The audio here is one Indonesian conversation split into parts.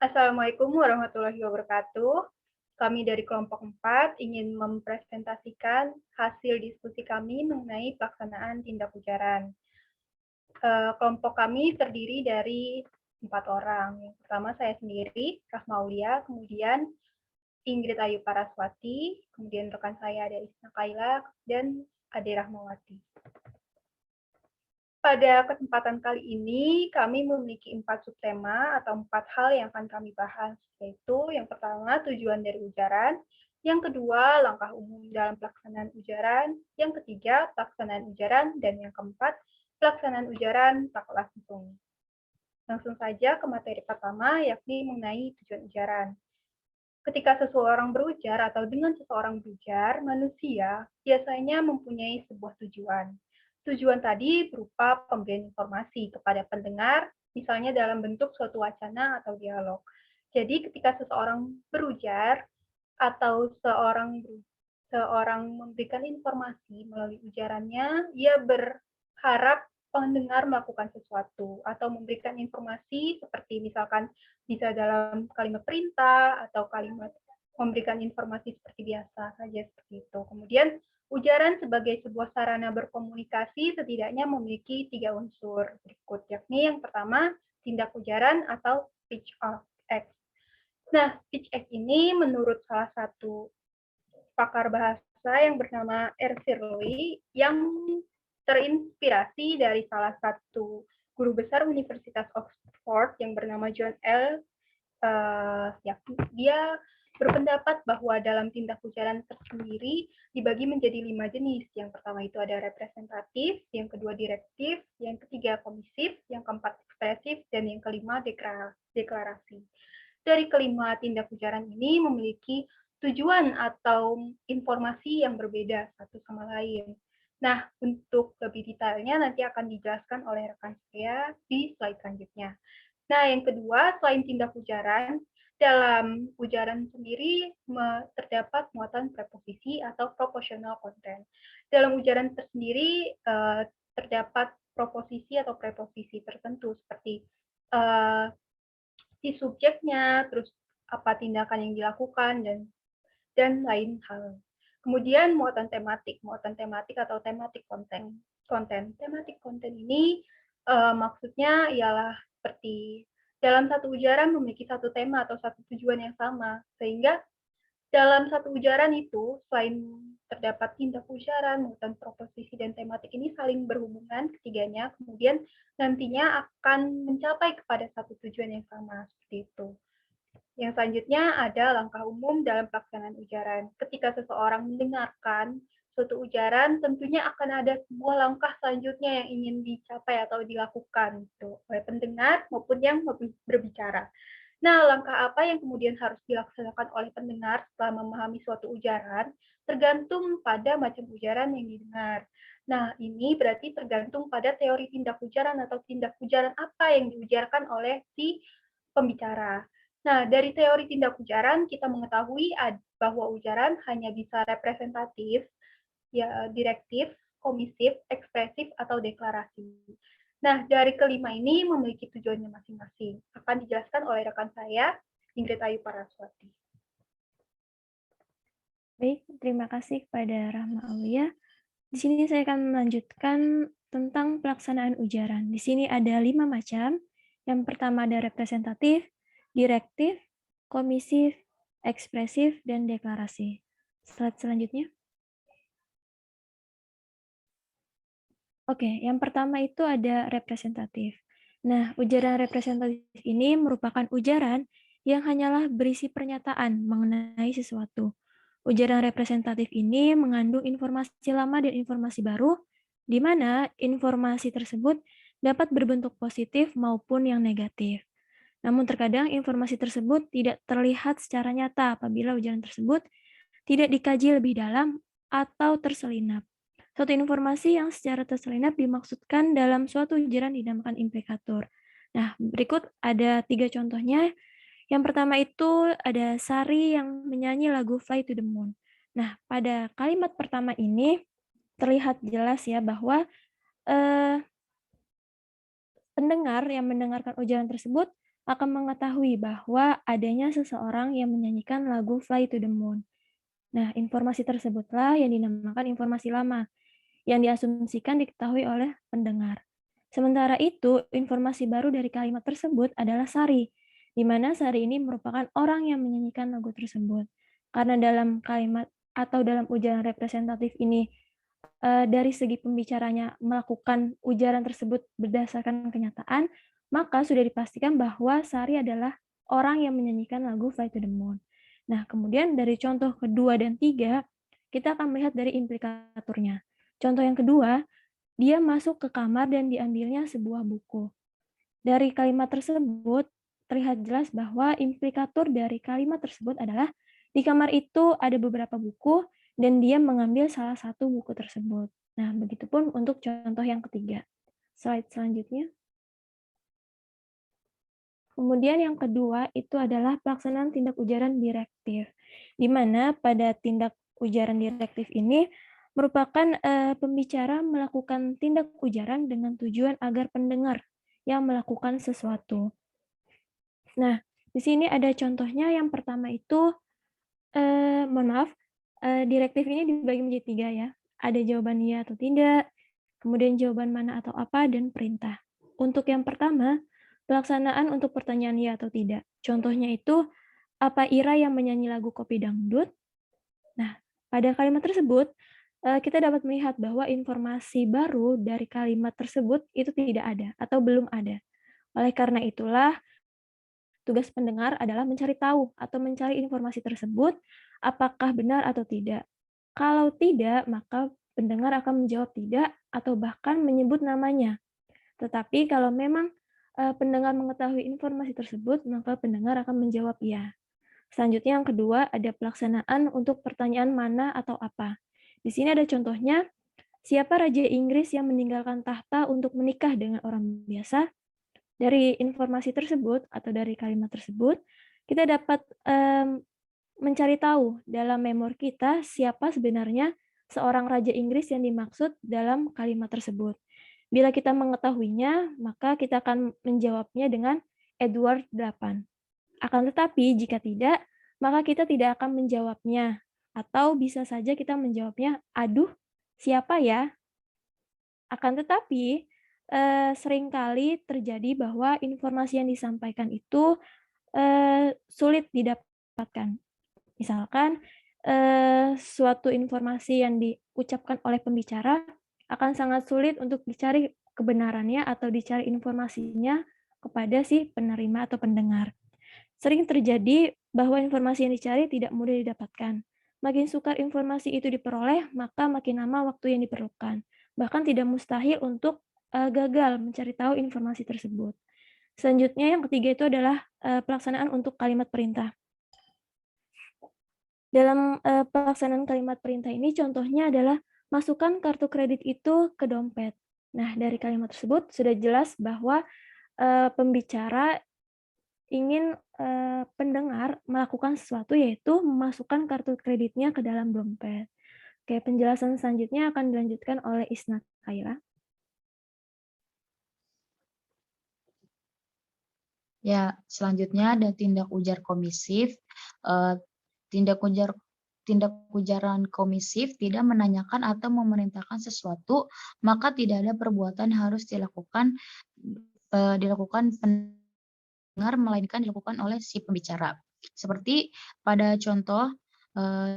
Assalamualaikum warahmatullahi wabarakatuh. Kami dari kelompok 4 ingin mempresentasikan hasil diskusi kami mengenai pelaksanaan tindak ujaran. Kelompok kami terdiri dari 4 orang. Yang pertama saya sendiri, Rahma Aulia, kemudian Ingrid Ayu Paraswati, kemudian rekan saya ada Isna Kaila, dan Ade Rahmawati. Pada kesempatan kali ini, kami memiliki 4 subtema atau 4 hal yang akan kami bahas, yaitu yang pertama, tujuan dari ujaran, yang kedua, langkah umum dalam pelaksanaan ujaran, yang ketiga, pelaksanaan ujaran, dan yang keempat, pelaksanaan ujaran tak langsung. Langsung saja ke materi pertama, yakni mengenai tujuan ujaran. Ketika seseorang berujar atau dengan seseorang berujar, manusia biasanya mempunyai sebuah tujuan. Tujuan tadi berupa pemberian informasi kepada pendengar, misalnya dalam bentuk suatu wacana atau dialog. Jadi ketika seseorang berujar atau seorang memberikan informasi melalui ujarannya, ia berharap pendengar melakukan sesuatu atau memberikan informasi seperti misalkan bisa dalam kalimat perintah atau kalimat memberikan informasi seperti biasa saja seperti itu. Kemudian ujaran sebagai sebuah sarana berkomunikasi setidaknya memiliki 3 unsur berikut, yakni yang pertama tindak ujaran atau speech of act. Nah, speech act ini menurut salah satu pakar bahasa yang bernama Shirley yang terinspirasi dari salah satu guru besar Universitas Oxford yang bernama John L. Ya, dia berpendapat bahwa dalam tindak ujaran tersendiri dibagi menjadi 5 jenis. Yang pertama itu ada representatif, yang kedua direktif, yang ketiga komisif, yang keempat ekspresif, dan yang kelima deklarasi. Dari kelima tindak ujaran ini memiliki tujuan atau informasi yang berbeda satu sama lain. Nah, untuk lebih detailnya nanti akan dijelaskan oleh rekan saya di slide selanjutnya. Nah, yang kedua, selain tindak ujaran, dalam ujaran sendiri terdapat muatan preposisi atau proportional content. Dalam ujaran tersendiri terdapat proposisi atau preposisi tertentu seperti si subjeknya, terus apa tindakan yang dilakukan, dan lain hal. Kemudian muatan tematik atau tematik konten. Tematik konten ini maksudnya ialah seperti dalam satu ujaran memiliki satu tema atau satu tujuan yang sama, sehingga dalam satu ujaran itu, selain terdapat tindak ujaran, muatan proposisi, dan tematik ini saling berhubungan ketiganya, kemudian nantinya akan mencapai kepada satu tujuan yang sama, seperti itu. Yang selanjutnya ada langkah umum dalam pelaksanaan ujaran. Ketika seseorang mendengarkan suatu ujaran, tentunya akan ada sebuah langkah selanjutnya yang ingin dicapai atau dilakukan gitu, oleh pendengar maupun yang berbicara. Nah, langkah apa yang kemudian harus dilaksanakan oleh pendengar setelah memahami suatu ujaran, tergantung pada macam ujaran yang didengar. Nah, ini berarti tergantung pada teori tindak ujaran atau tindak ujaran apa yang diujarkan oleh si pembicara. Nah, dari teori tindak ujaran kita mengetahui bahwa ujaran hanya bisa representatif, ya direktif, komisif, ekspresif, atau deklarasi. Nah, dari kelima ini memiliki tujuannya masing-masing. Akan dijelaskan oleh rekan saya, Ingrid Ayu Paraswati. Baik, terima kasih kepada Rahma Aulia. Di sini saya akan melanjutkan tentang pelaksanaan ujaran. Di sini ada 5 macam. Yang pertama ada representatif, direktif, komisif, ekspresif, dan deklarasi. Slide selanjutnya. Oke, yang pertama itu ada representatif. Nah, ujaran representatif ini merupakan ujaran yang hanyalah berisi pernyataan mengenai sesuatu. Ujaran representatif ini mengandung informasi lama dan informasi baru, di mana informasi tersebut dapat berbentuk positif maupun yang negatif. Namun terkadang informasi tersebut tidak terlihat secara nyata apabila ujaran tersebut tidak dikaji lebih dalam atau terselinap. Suatu informasi yang secara terselinap dimaksudkan dalam suatu ujaran dinamakan implikatur. Nah, berikut ada 3 contohnya. Yang pertama itu ada Sari yang menyanyi lagu Fly to the Moon. Nah, pada kalimat pertama ini terlihat jelas ya bahwa pendengar yang mendengarkan ujaran tersebut akan mengetahui bahwa adanya seseorang yang menyanyikan lagu Fly to the Moon. Nah, informasi tersebutlah yang dinamakan informasi lama, yang diasumsikan diketahui oleh pendengar. Sementara itu, informasi baru dari kalimat tersebut adalah sari, di mana sari ini merupakan orang yang menyanyikan lagu tersebut. Karena dalam kalimat atau dalam ujaran representatif ini, dari segi pembicaranya melakukan ujaran tersebut berdasarkan kenyataan, maka sudah dipastikan bahwa sari adalah orang yang menyanyikan lagu Fly to the Moon. Nah, kemudian dari contoh kedua dan tiga, kita akan melihat dari implikatornya. Contoh yang kedua, dia masuk ke kamar dan diambilnya sebuah buku. Dari kalimat tersebut, terlihat jelas bahwa implikator dari kalimat tersebut adalah di kamar itu ada beberapa buku dan dia mengambil salah satu buku tersebut. Nah, begitupun untuk contoh yang ketiga. Slide selanjutnya. Kemudian yang kedua itu adalah pelaksanaan tindak ujaran direktif, di mana pada tindak ujaran direktif ini merupakan pembicara melakukan tindak ujaran dengan tujuan agar pendengar yang melakukan sesuatu. Nah, di sini ada contohnya. Yang pertama itu, mohon maaf, direktif ini dibagi menjadi tiga ya. Ada jawaban iya atau tidak, kemudian jawaban mana atau apa, dan perintah. Untuk yang pertama, pelaksanaan untuk pertanyaan iya atau tidak. Contohnya itu, apa Ira yang menyanyi lagu Kopi Dangdut? Nah, pada kalimat tersebut, kita dapat melihat bahwa informasi baru dari kalimat tersebut itu tidak ada atau belum ada. Oleh karena itulah, tugas pendengar adalah mencari tahu atau mencari informasi tersebut, apakah benar atau tidak. Kalau tidak, maka pendengar akan menjawab tidak atau bahkan menyebut namanya. Tetapi kalau memang pendengar mengetahui informasi tersebut, maka pendengar akan menjawab iya. Selanjutnya yang kedua, ada pelaksanaan untuk pertanyaan mana atau apa. Di sini ada contohnya, siapa Raja Inggris yang meninggalkan tahta untuk menikah dengan orang biasa? Dari informasi tersebut atau dari kalimat tersebut, kita dapat mencari tahu dalam memori kita siapa sebenarnya seorang Raja Inggris yang dimaksud dalam kalimat tersebut. Bila kita mengetahuinya, maka kita akan menjawabnya dengan Edward VIII. Akan tetapi jika tidak, maka kita tidak akan menjawabnya. Atau bisa saja kita menjawabnya, aduh, siapa ya? Akan tetapi, seringkali terjadi bahwa informasi yang disampaikan itu, sulit didapatkan. Misalkan, suatu informasi yang diucapkan oleh pembicara akan sangat sulit untuk dicari kebenarannya atau dicari informasinya kepada si penerima atau pendengar. Sering terjadi bahwa informasi yang dicari tidak mudah didapatkan. Makin sukar informasi itu diperoleh, maka makin lama waktu yang diperlukan. Bahkan tidak mustahil untuk gagal mencari tahu informasi tersebut. Selanjutnya yang ketiga itu adalah pelaksanaan untuk kalimat perintah. Dalam pelaksanaan kalimat perintah ini contohnya adalah masukkan kartu kredit itu ke dompet. Nah, dari kalimat tersebut sudah jelas bahwa pembicara ingin pendengar melakukan sesuatu, yaitu memasukkan kartu kreditnya ke dalam dompet. Oke, penjelasan selanjutnya akan dilanjutkan oleh Isna Kaila. Ya, selanjutnya ada tindak ujar komisif. Eh, tindak ujaran komisif tidak menanyakan atau memerintahkan sesuatu, maka tidak ada perbuatan harus dilakukan pendengar, melainkan dilakukan oleh si pembicara. Seperti pada contoh,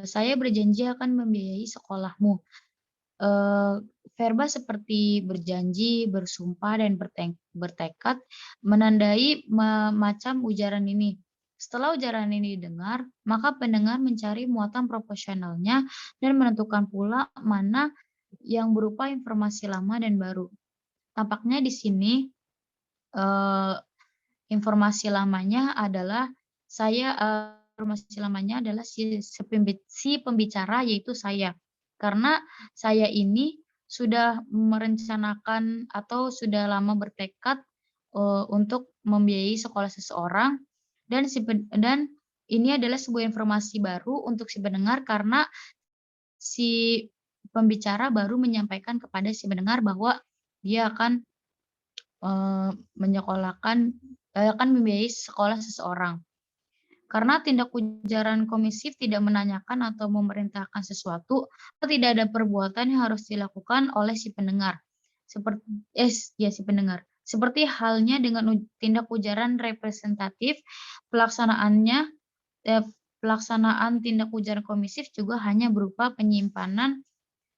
saya berjanji akan membiayai sekolahmu. Verba seperti berjanji, bersumpah, dan bertekad menandai macam ujaran ini. Setelah ujaran ini didengar, maka pendengar mencari muatan proporsionalnya dan menentukan pula mana yang berupa informasi lama dan baru. Tampaknya di sini informasi lamanya adalah si pembicara, yaitu saya. Karena saya ini sudah merencanakan atau sudah lama bertekad untuk membiayai sekolah seseorang, dan ini adalah sebuah informasi baru untuk si pendengar karena si pembicara baru menyampaikan kepada si pendengar bahwa dia akan menyekolahkan akan membiayai sekolah seseorang. Karena tindak ujaran komisif tidak menanyakan atau memerintahkan sesuatu, atau tidak ada perbuatan yang harus dilakukan oleh si pendengar. Si pendengar. Seperti halnya dengan tindak ujaran representatif, pelaksanaan tindak ujaran komisif juga hanya berupa penyimpanan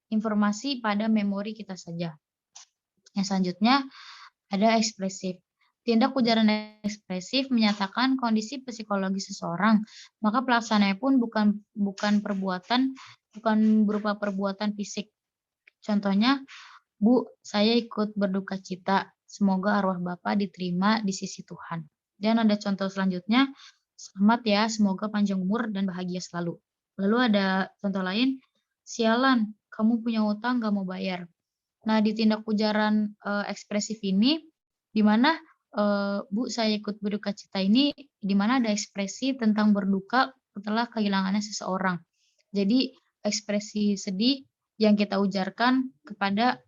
informasi pada memori kita saja. Yang selanjutnya ada ekspresif. Tindak ujaran ekspresif menyatakan kondisi psikologi seseorang, maka pelaksanaannya pun bukan berupa perbuatan fisik. Contohnya, Bu, saya ikut berduka cita. Semoga arwah Bapak diterima di sisi Tuhan. Dan ada contoh selanjutnya, selamat ya, semoga panjang umur dan bahagia selalu. Lalu ada contoh lain, sialan, kamu punya utang gak mau bayar. Nah, di tindak ujaran ekspresif ini, di mana Bu, saya ikut berduka cita ini, di mana ada ekspresi tentang berduka setelah kehilangannya seseorang. Jadi, ekspresi sedih yang kita ujarkan kepada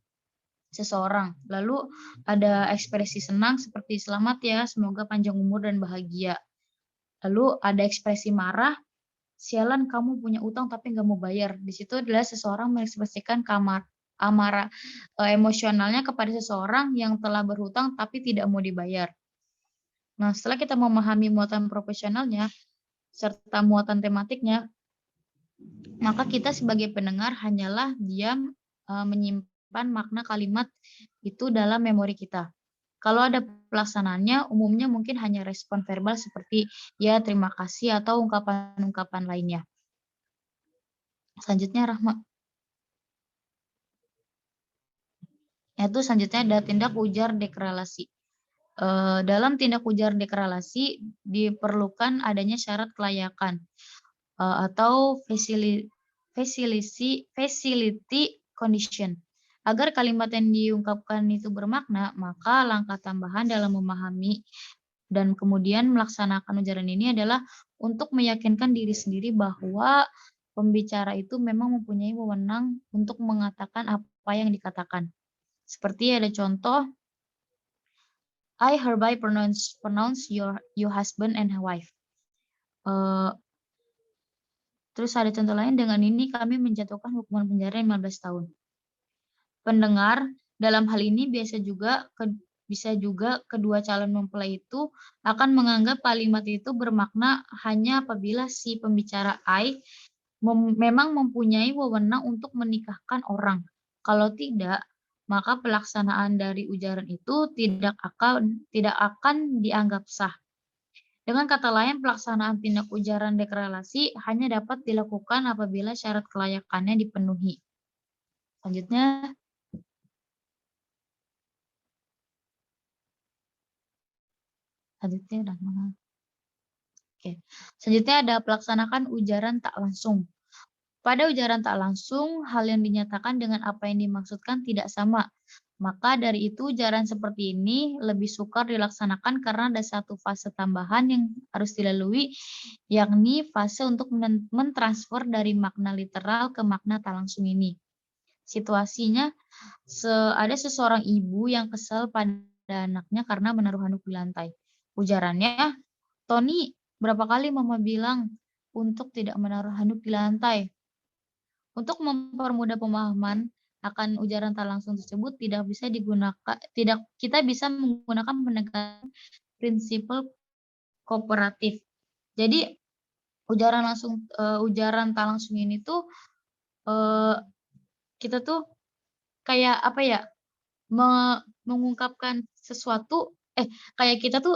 seseorang. Lalu ada ekspresi senang seperti selamat ya, semoga panjang umur dan bahagia. Lalu ada ekspresi marah, sialan kamu punya utang tapi nggak mau bayar. Di situ adalah seseorang mengekspresikan amarah emosionalnya kepada seseorang yang telah berhutang tapi tidak mau dibayar. Nah, setelah kita memahami muatan profesionalnya serta muatan tematiknya, maka kita sebagai pendengar hanyalah diam menyimpan makna kalimat itu dalam memori kita. Kalau ada pelaksanaannya, umumnya mungkin hanya respon verbal seperti ya, terima kasih, atau ungkapan-ungkapan lainnya. Selanjutnya, Rahma. Yaitu selanjutnya ada tindak ujar dekorasi. Dalam tindak ujar dekorasi diperlukan adanya syarat kelayakan atau facility condition. Agar kalimat yang diungkapkan itu bermakna, maka langkah tambahan dalam memahami dan kemudian melaksanakan ujaran ini adalah untuk meyakinkan diri sendiri bahwa pembicara itu memang mempunyai wewenang untuk mengatakan apa yang dikatakan. Seperti ada contoh, I hereby pronounce your husband and wife. Terus ada contoh lain, dengan ini kami menjatuhkan hukuman penjara 15 tahun. Pendengar dalam hal ini bisa juga kedua calon mempelai itu akan menganggap kalimat itu bermakna hanya apabila si pembicara I memang mempunyai wewenang untuk menikahkan orang. Kalau tidak, maka pelaksanaan dari ujaran itu tidak akan dianggap sah. Dengan kata lain, pelaksanaan tindak ujaran deklarasi hanya dapat dilakukan apabila syarat kelayakannya dipenuhi. Selanjutnya, Selanjutnya ada pelaksanakan ujaran tak langsung. Pada ujaran tak langsung, hal yang dinyatakan dengan apa yang dimaksudkan tidak sama. Maka dari itu ujaran seperti ini lebih sukar dilaksanakan karena ada satu fase tambahan yang harus dilalui, yakni fase untuk mentransfer dari makna literal ke makna tak langsung ini. Situasinya, ada seseorang ibu yang kesal pada anaknya karena menaruh handuk di lantai. Ujarannya, Tony, berapa kali Mama bilang untuk tidak menaruh handuk di lantai? Untuk mempermudah pemahaman akan ujaran tak langsung tersebut kita bisa menggunakan pendekatan prinsip kooperatif. Jadi ujaran tak langsung ini tuh kita tuh kayak apa ya, mengungkapkan sesuatu kayak kita tuh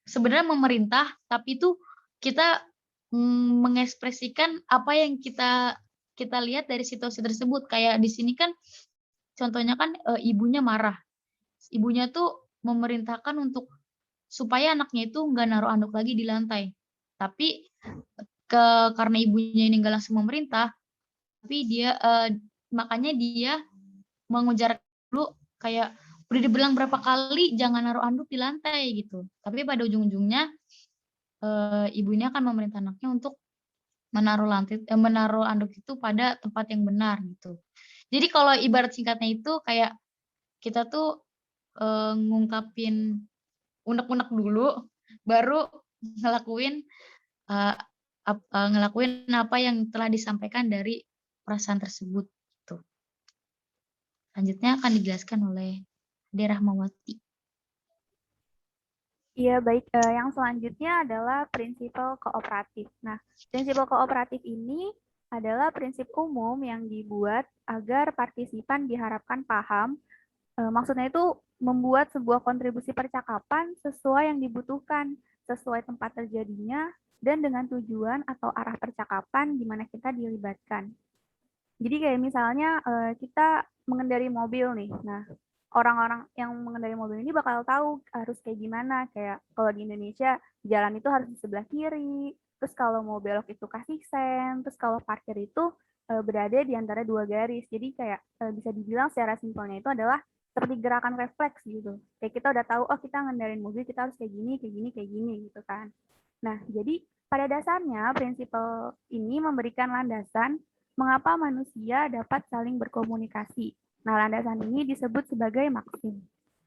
sebenarnya memerintah, tapi tuh kita mengekspresikan apa yang kita lihat dari situasi tersebut. Kayak di sini kan contohnya kan ibunya marah. Ibunya tuh memerintahkan untuk supaya anaknya itu nggak naruh handuk lagi di lantai. Tapi karena ibunya ini nggak langsung memerintah, tapi dia makanya dia mengujar dulu kayak udah dibilang berapa kali jangan naruh handuk di lantai gitu. Tapi pada ujung-ujungnya ibunya akan memerintah anaknya untuk menaruh handuk itu pada tempat yang benar gitu. Jadi kalau ibarat singkatnya itu kayak kita tuh ngungkapin unek-unek dulu, baru ngelakuin ngelakuin apa yang telah disampaikan dari perasaan tersebut, gitu. Selanjutnya akan dijelaskan oleh Ade Rahmawati. Iya, baik. Yang selanjutnya adalah prinsipal kooperatif. Nah, prinsipal kooperatif ini adalah prinsip umum yang dibuat agar partisipan diharapkan paham. Maksudnya itu membuat sebuah kontribusi percakapan sesuai yang dibutuhkan, sesuai tempat terjadinya, dan dengan tujuan atau arah percakapan di mana kita dilibatkan. Jadi kayak misalnya kita mengendari mobil nih. Nah, orang-orang yang mengendarai mobil ini bakal tahu harus kayak gimana. Kayak kalau di Indonesia jalan itu harus di sebelah kiri. Terus kalau mau belok itu kasih sen. Terus kalau parkir itu berada di antara dua garis. Jadi kayak bisa dibilang secara simpelnya itu adalah seperti gerakan refleks gitu. Kayak kita udah tahu, oh kita ngendarin mobil kita harus kayak gini, kayak gini, kayak gini gitu kan. Nah, jadi pada dasarnya prinsipal ini memberikan landasan mengapa manusia dapat saling berkomunikasi. Nah, landasan ini disebut sebagai maksim.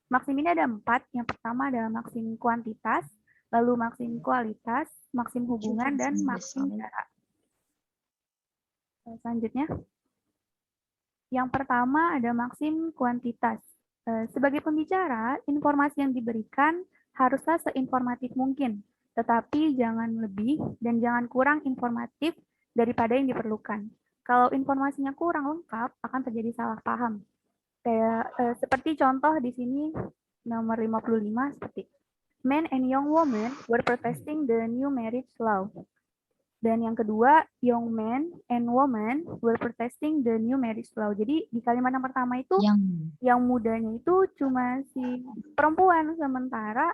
Maksim ini ada 4. Yang pertama adalah maksim kuantitas, lalu maksim kualitas, maksim hubungan, dan maksim jarak. Selanjutnya, yang pertama ada maksim kuantitas. Sebagai pembicara, informasi yang diberikan haruslah seinformatif mungkin, tetapi jangan lebih dan jangan kurang informatif daripada yang diperlukan. Kalau informasinya kurang lengkap, akan terjadi salah paham. Kayak seperti contoh di sini nomor 55 seperti men and young women were protesting the new marriage law. Dan yang kedua, young men and women were protesting the new marriage law. Jadi di kalimat yang pertama itu yang mudanya itu cuma si perempuan, sementara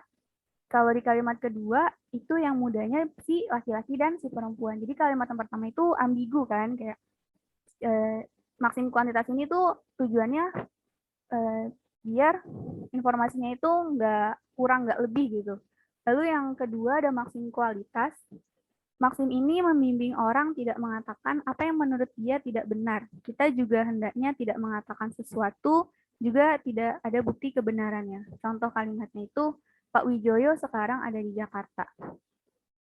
kalau di kalimat kedua itu yang mudanya si laki-laki dan si perempuan. Jadi kalimat yang pertama itu ambigu kan, kayak maksim kuantitas ini tuh tujuannya biar informasinya itu nggak kurang nggak lebih gitu. Lalu yang kedua ada maksim kualitas. Maksim ini membimbing orang tidak mengatakan apa yang menurut dia tidak benar. Kita juga hendaknya tidak mengatakan sesuatu, juga tidak ada bukti kebenarannya. Contoh kalimatnya itu, Pak Wijoyo sekarang ada di Jakarta.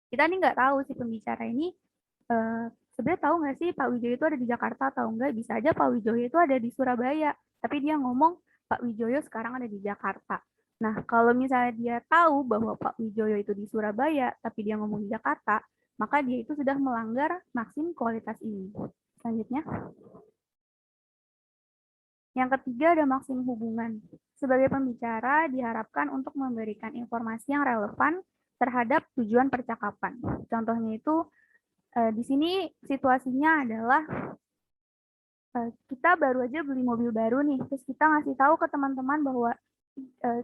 Kita nih nggak tahu si pembicara ini sebenarnya tahu nggak sih Pak Wijoyo itu ada di Jakarta atau enggak. Bisa aja Pak Wijoyo itu ada di Surabaya, tapi dia ngomong Pak Wijoyo sekarang ada di Jakarta. Nah, kalau misalnya dia tahu bahwa Pak Wijoyo itu di Surabaya, tapi dia ngomong di Jakarta, maka dia itu sudah melanggar maksim kualitas ini. Selanjutnya. Yang ketiga ada maksim hubungan. Sebagai pembicara diharapkan untuk memberikan informasi yang relevan terhadap tujuan percakapan. Contohnya itu di sini situasinya adalah kita baru aja beli mobil baru nih, terus kita ngasih tahu ke teman-teman bahwa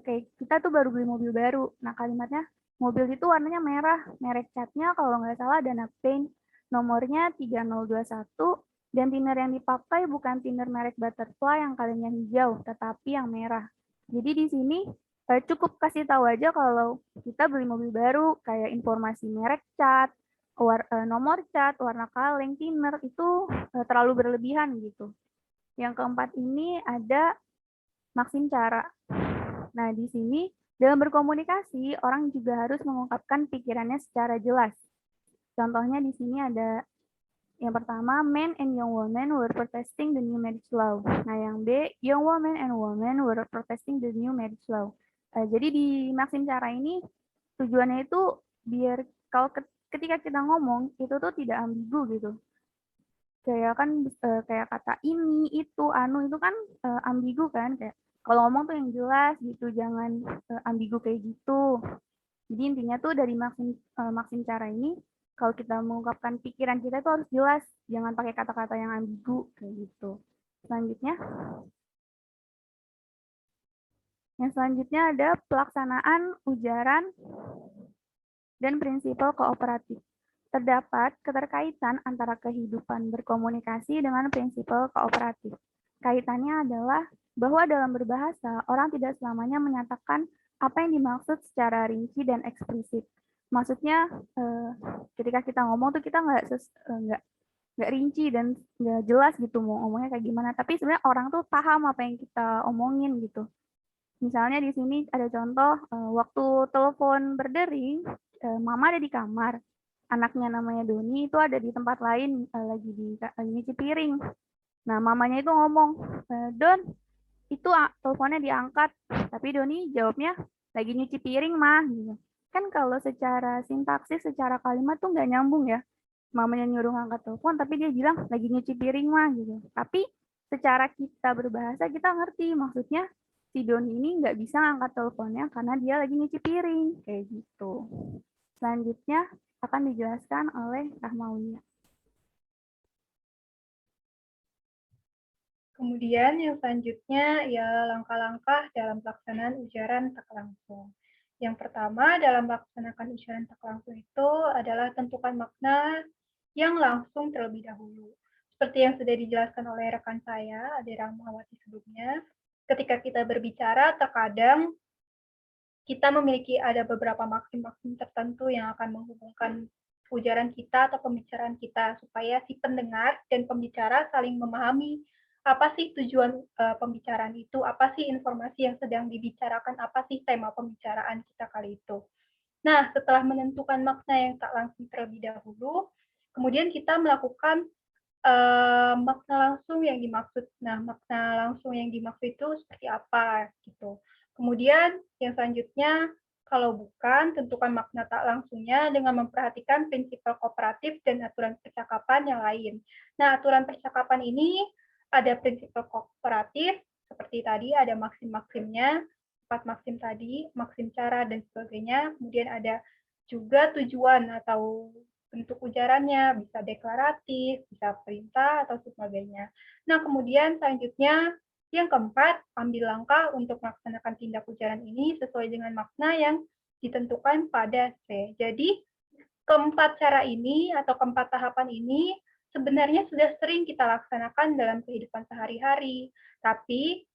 kayak kita tuh baru beli mobil baru. Nah, kalimatnya mobil itu warnanya merah, merek catnya kalau nggak salah Dana Paint, nomornya 3021, dan thinner yang dipakai bukan thinner merek Butterfly yang kalinya hijau, tetapi yang merah. Jadi di sini cukup kasih tahu aja kalau kita beli mobil baru, kayak informasi merek cat, nomor cat, warna kaleng, thinner, itu terlalu berlebihan gitu. Yang keempat ini ada maksim cara. Nah, di sini dalam berkomunikasi, orang juga harus mengungkapkan pikirannya secara jelas. Contohnya di sini ada yang pertama, men and young women were protesting the new marriage law. Nah, yang B, young women and women were protesting the new marriage law. Jadi di maksim cara ini tujuannya itu biar kalau ketika kita ngomong itu tuh tidak ambigu gitu. Kayak kan kayak kata ini, itu, anu itu kan ambigu kan, kayak kalau ngomong tuh yang jelas gitu, jangan ambigu kayak gitu. Jadi intinya tuh dari maksim cara ini, kalau kita mengungkapkan pikiran kita itu harus jelas, jangan pakai kata-kata yang ambigu kayak gitu. Selanjutnya, yang selanjutnya ada pelaksanaan ujaran dan prinsipal kooperatif. Terdapat keterkaitan antara kehidupan berkomunikasi dengan prinsipal kooperatif. Kaitannya adalah bahwa dalam berbahasa, orang tidak selamanya menyatakan apa yang dimaksud secara rinci dan eksplisit. Maksudnya, ketika kita ngomong tuh kita nggak rinci dan nggak jelas gitu mau ngomongnya kayak gimana. Tapi sebenarnya orang tuh paham apa yang kita omongin gitu. Misalnya di sini ada contoh, waktu telepon berdering, mama ada di kamar, anaknya namanya Doni itu ada di tempat lain, lagi nyuci piring. Nah, mamanya itu ngomong, "Don, itu teleponnya diangkat," tapi Doni jawabnya, "Lagi nyuci piring, Mah," gitu. Kan kalau secara sintaksis, secara kalimat tuh nggak nyambung ya. Mamanya nyuruh ngangkat telepon, tapi dia bilang, "Lagi nyuci piring, Mah," gitu. Tapi secara kita berbahasa, kita ngerti maksudnya si Doni ini nggak bisa ngangkat teleponnya karena dia lagi nyuci piring, kayak gitu. Selanjutnya akan dijelaskan oleh Rahmawiyah. Kemudian yang selanjutnya ialah langkah-langkah dalam pelaksanaan ujaran tak langsung. Yang pertama dalam melaksanakan ujaran tak langsung itu adalah tentukan makna yang langsung terlebih dahulu. Seperti yang sudah dijelaskan oleh rekan saya, Ade Rahmawati sebelumnya, ketika kita berbicara terkadang kita memiliki ada beberapa maksim-maksim tertentu yang akan menghubungkan ujaran kita atau pembicaraan kita supaya si pendengar dan pembicara saling memahami apa sih tujuan pembicaraan itu, apa sih informasi yang sedang dibicarakan, apa sih tema pembicaraan kita kali itu. Nah, setelah menentukan makna yang tak langsung terlebih dahulu, kemudian kita melakukan makna langsung yang dimaksud. Nah, makna langsung yang dimaksud itu seperti apa gitu. Kemudian yang selanjutnya, kalau bukan, tentukan makna tak langsungnya dengan memperhatikan prinsip kooperatif dan aturan percakapan yang lain. Nah, aturan percakapan ini ada prinsip kooperatif, seperti tadi ada maksim-maksimnya, 4 maksim tadi, maksim cara, dan sebagainya. Kemudian ada juga tujuan atau bentuk ujarannya, bisa deklaratif, bisa perintah, atau sebagainya. Nah, kemudian selanjutnya, yang keempat, ambil langkah untuk melaksanakan tindak ujaran ini sesuai dengan makna yang ditentukan pada C. Jadi, keempat cara ini atau keempat tahapan ini sebenarnya sudah sering kita laksanakan dalam kehidupan sehari-hari. Tapi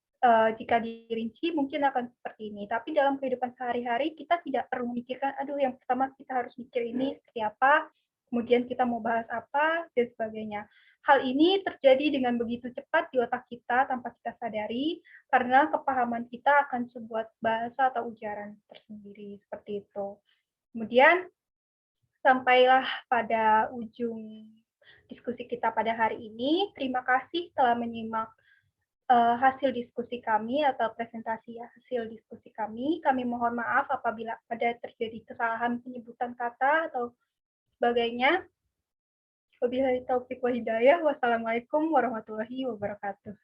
jika dirinci mungkin akan seperti ini. Tapi dalam kehidupan sehari-hari kita tidak perlu memikirkan, aduh yang pertama kita harus mikir ini seperti apa, kemudian kita mau bahas apa, dan sebagainya. Hal ini terjadi dengan begitu cepat di otak kita tanpa kita sadari, karena kepahaman kita akan sebuah bahasa atau ujaran tersendiri, seperti itu. Kemudian, sampailah pada ujung diskusi kita pada hari ini. Terima kasih telah menyimak hasil diskusi kami atau presentasi hasil diskusi kami. Kami mohon maaf apabila ada terjadi kesalahan penyebutan kata atau sebagainya. Wabillahi taufiq wa hidayah. Wassalamualaikum warahmatullahi wabarakatuh.